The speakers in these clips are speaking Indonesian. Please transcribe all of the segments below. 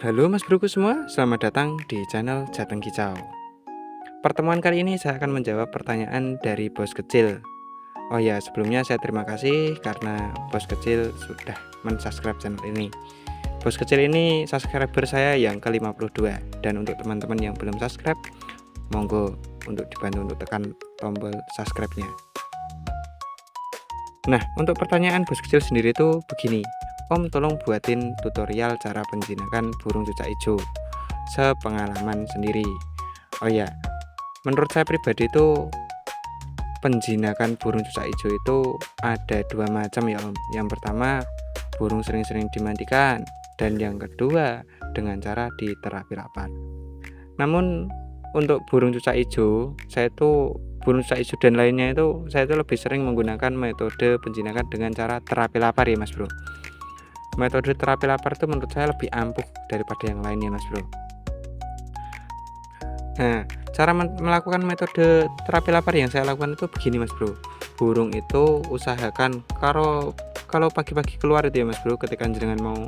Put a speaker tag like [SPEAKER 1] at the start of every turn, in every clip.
[SPEAKER 1] Halo Mas Broku semua, selamat datang di channel Jateng Kicau. Pertemuan kali ini saya akan menjawab pertanyaan dari bos kecil. Oh ya, sebelumnya saya terima kasih karena bos kecil sudah mensubscribe channel ini. Bos kecil ini subscriber saya yang ke-52, dan untuk teman-teman yang belum subscribe, monggo untuk dibantu untuk tekan tombol subscribe-nya. Nah, untuk pertanyaan bos kecil sendiri itu begini. Om, tolong buatin tutorial cara penjinakan burung cucak hijau sepengalaman sendiri. Oh ya, menurut saya pribadi itu penjinakan burung cucak hijau itu ada dua macam ya Om. Yang pertama, burung sering-sering dimandikan, dan yang kedua dengan cara diterapi lapar. Namun untuk burung cucak hijau, burung cucak hijau dan lainnya itu saya itu lebih sering menggunakan metode penjinakan dengan cara terapi lapar ya Mas Bro. Metode terapi lapar itu menurut saya lebih ampuh daripada yang lainnya Mas Bro. Nah, cara melakukan metode terapi lapar yang saya lakukan itu begini Mas Bro. Burung itu usahakan kalau pagi-pagi keluar itu ya Mas Bro, ketika jenengan mau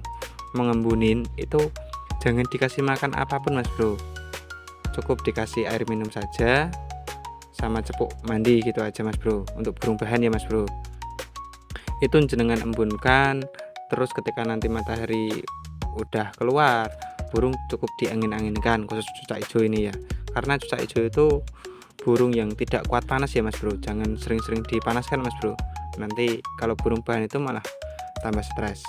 [SPEAKER 1] mengembunin itu jangan dikasih makan apapun Mas Bro. Cukup dikasih air minum saja sama cepuk mandi gitu aja Mas Bro. Untuk burung bahan ya Mas Bro. Itu jenengan embunkan. Terus ketika nanti matahari udah keluar, burung cukup diangin-anginkan, khusus cucak hijau ini ya. Karena cucak hijau itu burung yang tidak kuat panas ya Mas Bro. Jangan sering-sering dipanaskan Mas Bro. Nanti kalau burung bahan itu malah tambah stres.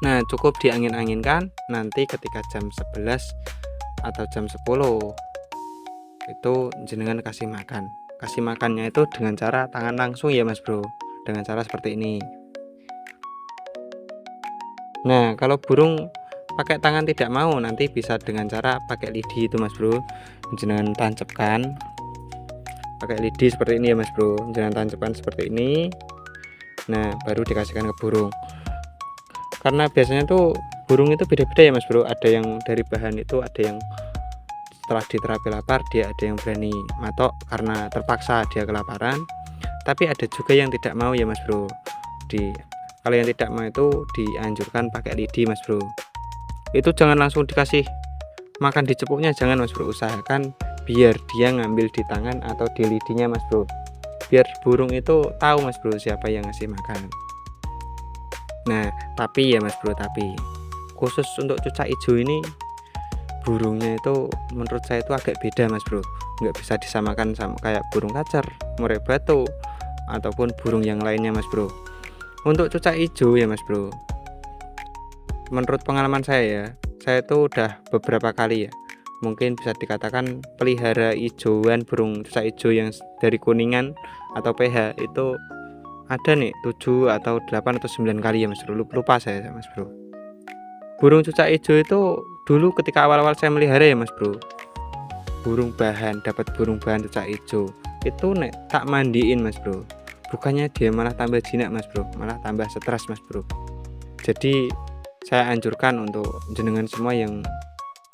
[SPEAKER 1] Nah, cukup diangin-anginkan. Nanti ketika jam 11 atau jam 10 itu jenengan kasih makan. Kasih makannya itu dengan cara tangan langsung ya Mas Bro. Dengan cara seperti ini. Nah, kalau burung pakai tangan tidak mau, nanti bisa dengan cara pakai lidi itu Mas Bro. Jangan tancapkan pakai lidi seperti ini ya Mas Bro. Jangan tancapkan seperti ini. Nah, baru dikasihkan ke burung. Karena biasanya tuh burung itu beda-beda ya Mas Bro. Ada yang dari bahan itu, ada yang setelah diterapi lapar dia ada yang berani matok karena terpaksa dia kelaparan. Tapi ada juga yang tidak mau ya Mas Bro. Kalau yang tidak mau itu dianjurkan pakai lidi Mas Bro. Itu jangan langsung dikasih makan di cepuknya, jangan Mas Bro. Usahakan biar dia ngambil di tangan atau di lidinya Mas Bro. Biar burung itu tahu Mas Bro siapa yang ngasih makan. Nah, tapi ya Mas Bro, tapi khusus untuk cucak hijau ini burungnya itu menurut saya itu agak beda Mas Bro. Nggak bisa disamakan sama kayak burung kacer, murai batu, ataupun burung yang lainnya Mas Bro. Untuk cucak hijau ya Mas Bro, menurut pengalaman saya itu udah beberapa kali ya, mungkin bisa dikatakan pelihara hijauan burung cucak hijau yang dari Kuningan atau PH itu ada nih 7 atau 8 atau 9 kali ya Mas Bro. Lupa saya Mas Bro. Burung cucak hijau itu dulu ketika awal-awal saya melihara ya Mas Bro, dapat burung bahan cucak hijau itu nek tak mandiin Mas Bro, bukannya dia malah tambah jinak Mas Bro, malah tambah stres Mas Bro. Jadi saya anjurkan untuk jenengan semua yang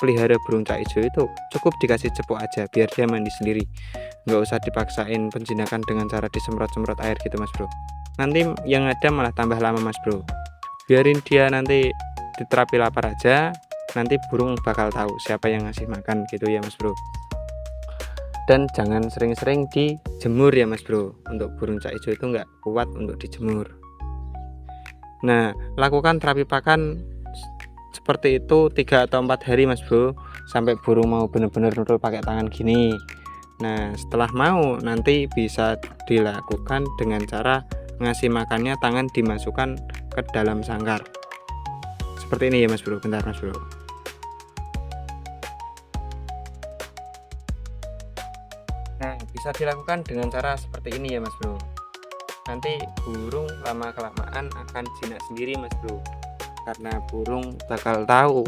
[SPEAKER 1] pelihara burung cucak hijau itu cukup dikasih cepuk aja biar dia mandi sendiri. Nggak usah dipaksain penjinakan dengan cara disemprot-semprot air gitu Mas Bro. Nanti yang ada malah tambah lama Mas Bro. Biarin dia nanti diterapi lapar aja, nanti burung bakal tahu siapa yang ngasih makan gitu ya Mas Bro. Dan jangan sering-sering dijemur ya Mas Bro. Untuk burung cucak hijau itu nggak kuat untuk dijemur. Nah, lakukan terapi pakan seperti itu 3 atau 4 hari Mas Bro, sampai burung mau benar-benar nurul pakai tangan gini. Nah, setelah mau nanti bisa dilakukan dengan cara ngasih makannya tangan dimasukkan ke dalam sangkar. Seperti ini ya Mas Bro. Bentar Mas Bro. Nah, bisa dilakukan dengan cara seperti ini ya Mas Bro. Nanti burung lama-kelamaan akan jinak sendiri Mas Bro. Karena burung bakal tahu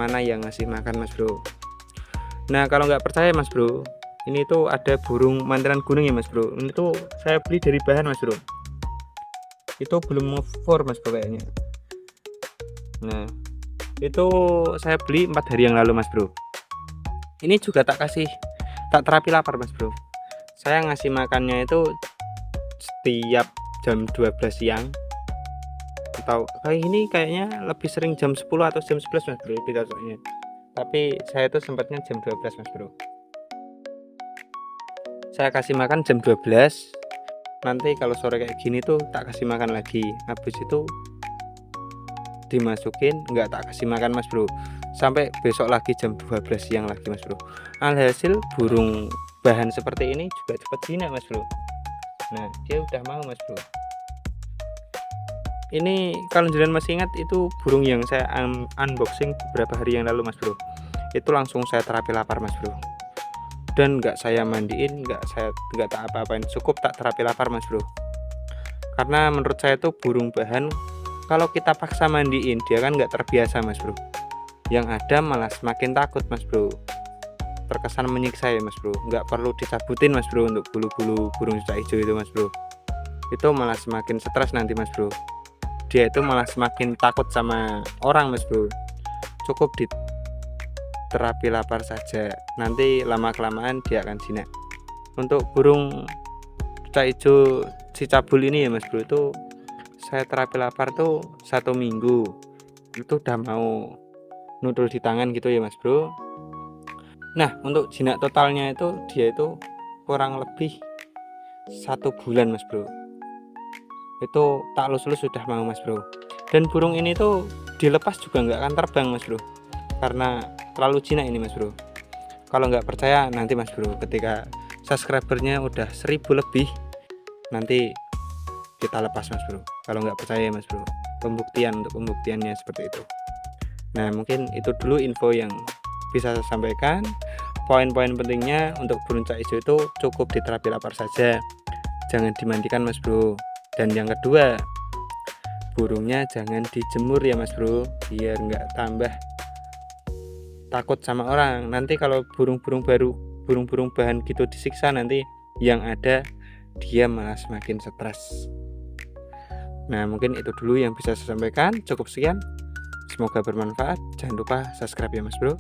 [SPEAKER 1] mana yang ngasih makan Mas Bro. Nah, kalau nggak percaya Mas Bro, ini tuh ada burung mantaran gunung ya Mas Bro. Ini tuh saya beli dari bahan Mas Bro. Itu belum ngefor Mas Bro kayaknya. Nah, itu saya beli 4 hari yang lalu Mas Bro. Ini juga tak terapi lapar Mas Bro. Saya ngasih makannya itu setiap jam 12 siang atau kayak ini kayaknya lebih sering jam 10 atau jam 11 Mas Bro lebih cocoknya, tapi saya itu sempatnya jam 12 Mas Bro. Saya kasih makan jam 12, nanti kalau sore kayak gini tuh tak kasih makan lagi, habis itu dimasukin nggak tak kasih makan Mas Bro, sampai besok lagi jam 12 siang lagi Mas Bro. Alhasil burung bahan seperti ini juga cepat jinak Mas Bro. Nah dia udah mau Mas Bro. Ini kalau jalan masih ingat itu burung yang saya unboxing beberapa hari yang lalu Mas Bro, itu langsung saya terapi lapar Mas Bro, dan nggak saya mandiin, nggak tak apa-apain, cukup tak terapi lapar Mas Bro. Karena menurut saya itu burung bahan kalau kita paksa mandiin dia kan nggak terbiasa Mas Bro, yang ada malah semakin takut Mas Bro, terkesan menyiksa ya Mas Bro. Nggak perlu dicabutin Mas Bro untuk bulu-bulu burung cucak hijau itu Mas Bro, itu malah semakin stres nanti Mas Bro, dia itu malah semakin takut sama orang Mas Bro. Cukup di terapi lapar saja, nanti lama kelamaan dia akan jinak. Untuk burung cucak hijau si cabul ini ya Mas Bro, itu saya terapi lapar tuh 1 minggu itu udah mau nudul di tangan gitu ya Mas Bro. Nah untuk jinak totalnya itu dia itu kurang lebih 1 bulan Mas Bro, itu tak lus-lus sudah mau Mas Bro. Dan burung ini tuh dilepas juga nggak akan terbang Mas Bro, karena terlalu jinak ini Mas Bro. Kalau nggak percaya nanti Mas Bro, ketika subscribernya udah 1000 lebih nanti kita lepas Mas Bro. Kalau nggak percaya Mas Bro, untuk pembuktiannya seperti itu. Nah mungkin itu dulu info yang bisa saya sampaikan. Poin-poin pentingnya untuk burung cucak hijau itu cukup diterapi lapar saja, jangan dimandikan Mas Bro. Dan yang kedua, burungnya jangan dijemur ya Mas Bro, biar nggak tambah takut sama orang. Nanti kalau burung-burung baru, burung-burung bahan gitu disiksa, nanti yang ada dia malah semakin stres. Nah mungkin itu dulu yang bisa saya sampaikan, cukup sekian, semoga bermanfaat. Jangan lupa subscribe ya Mas Bro.